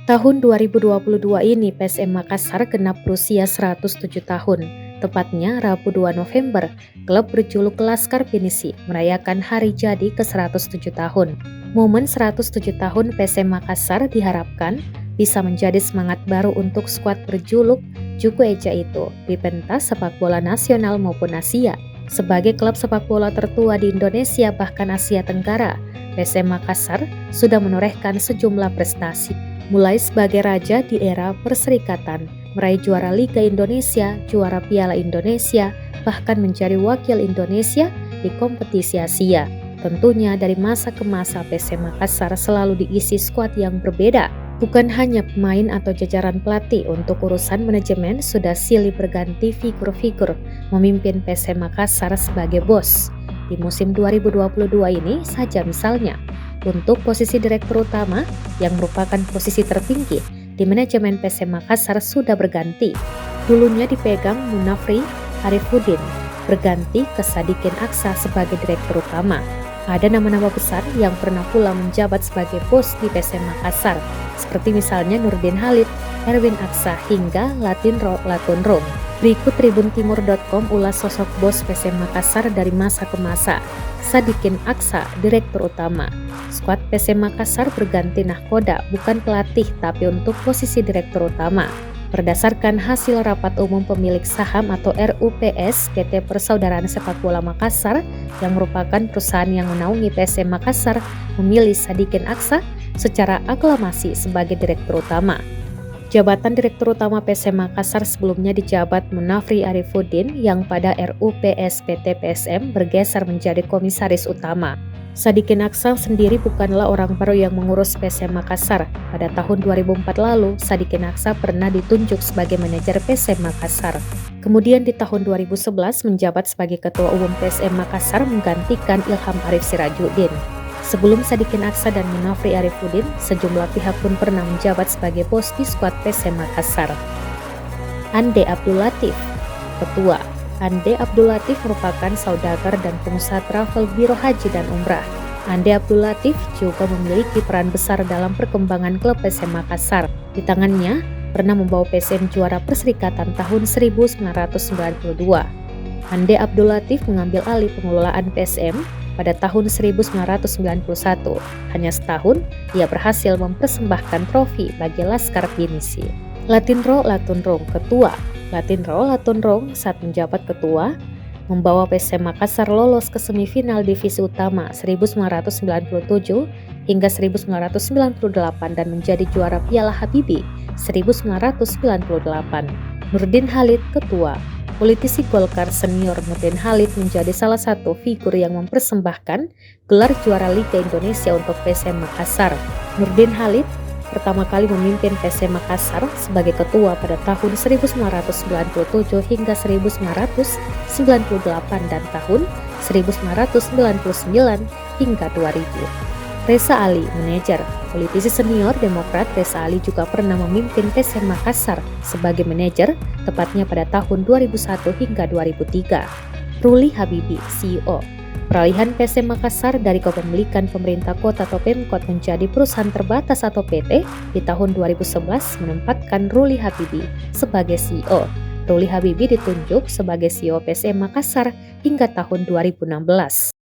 Tahun 2022 ini PSM Makassar genap berusia 107 tahun. Tepatnya Rabu 2 November, klub berjuluk Laskar Pinisi merayakan hari jadi ke-107 tahun. Momen 107 tahun PSM Makassar diharapkan bisa menjadi semangat baru untuk skuad berjuluk Juku Eja itu di pentas sepak bola nasional maupun Asia. Sebagai klub sepak bola tertua di Indonesia bahkan Asia Tenggara, PSM Makassar sudah menorehkan sejumlah prestasi. Mulai sebagai raja di era perserikatan, meraih juara Liga Indonesia, juara Piala Indonesia, bahkan menjadi wakil Indonesia di kompetisi Asia. Tentunya dari masa ke masa PSM Makassar selalu diisi skuad yang berbeda. Bukan hanya pemain atau jajaran pelatih, untuk urusan manajemen sudah silih berganti figur-figur memimpin PSM Makassar sebagai bos. Di musim 2022 ini saja misalnya, untuk posisi direktur utama yang merupakan posisi tertinggi di manajemen PSM Makassar sudah berganti. Dulunya dipegang Munafri Arifuddin, berganti ke Sadikin Aksa sebagai direktur utama. Ada nama-nama besar yang pernah pula menjabat sebagai bos di PSM Makassar, seperti misalnya Nurdin Halid, Erwin Aksa, hingga Latinro Latunrung. Berikut tribuntimur.com ulas sosok bos PSM Makassar dari masa ke masa. Sadikin Aksa, direktur utama. Skuad PSM Makassar berganti nahkoda, bukan pelatih tapi untuk posisi direktur utama. Berdasarkan hasil rapat umum pemilik saham atau RUPS PT Persaudaraan Sepak Bola Makassar yang merupakan perusahaan yang menaungi PSM Makassar memilih Sadikin Aksa secara aklamasi sebagai direktur utama. Jabatan direktur utama PSM Makassar sebelumnya dijabat Munafri Arifuddin yang pada RUPS PT PSM bergeser menjadi komisaris utama. Sadikin Aksa sendiri bukanlah orang baru yang mengurus PSM Makassar. Pada tahun 2004 lalu, Sadikin Aksa pernah ditunjuk sebagai manajer PSM Makassar. Kemudian di tahun 2011 menjabat sebagai ketua umum PSM Makassar menggantikan Ilham Arif Sirajuddin. Sebelum Sadikin Aksa dan Munafri Arifuddin, sejumlah pihak pun pernah menjabat sebagai bos di skuad PSM Makassar. Ande Abdul Latif, Ketua. Ande Abdul Latif merupakan saudagar dan pengusaha travel Biro Haji dan Umrah. Ande Abdul Latif juga memiliki peran besar dalam perkembangan klub PSM Makassar. Di tangannya, pernah membawa PSM juara Perserikatan tahun 1992. Ande Abdul Latif mengambil alih pengelolaan PSM pada tahun 1991. Hanya setahun, ia berhasil mempersembahkan trofi bagi Laskar Pinisi. Latinro Latunrung, Ketua. Latinro Latunrung saat menjabat ketua, membawa PSM Makassar lolos ke semifinal divisi utama 1997 hingga 1998 dan menjadi juara Piala Habibie 1998. Nurdin Halid, Ketua. Politisi Golkar senior Nurdin Halid menjadi salah satu figur yang mempersembahkan gelar juara Liga Indonesia untuk PSM Makassar. Nurdin Halid pertama kali memimpin PSM Makassar sebagai ketua pada tahun 1997 hingga 1998 dan tahun 1999 hingga 2000. Reza Ali, manajer. Politisi senior Demokrat Reza Ali juga pernah memimpin PSM Makassar sebagai manajer, tepatnya pada tahun 2001 hingga 2003. Ruli Habibie, CEO. Peralihan PSM Makassar dari kepemilikan pemerintah kota atau Pemkot menjadi perusahaan terbatas atau PT di tahun 2011 menempatkan Ruli Habibie sebagai CEO. Ruli Habibie ditunjuk sebagai CEO PSM Makassar hingga tahun 2016.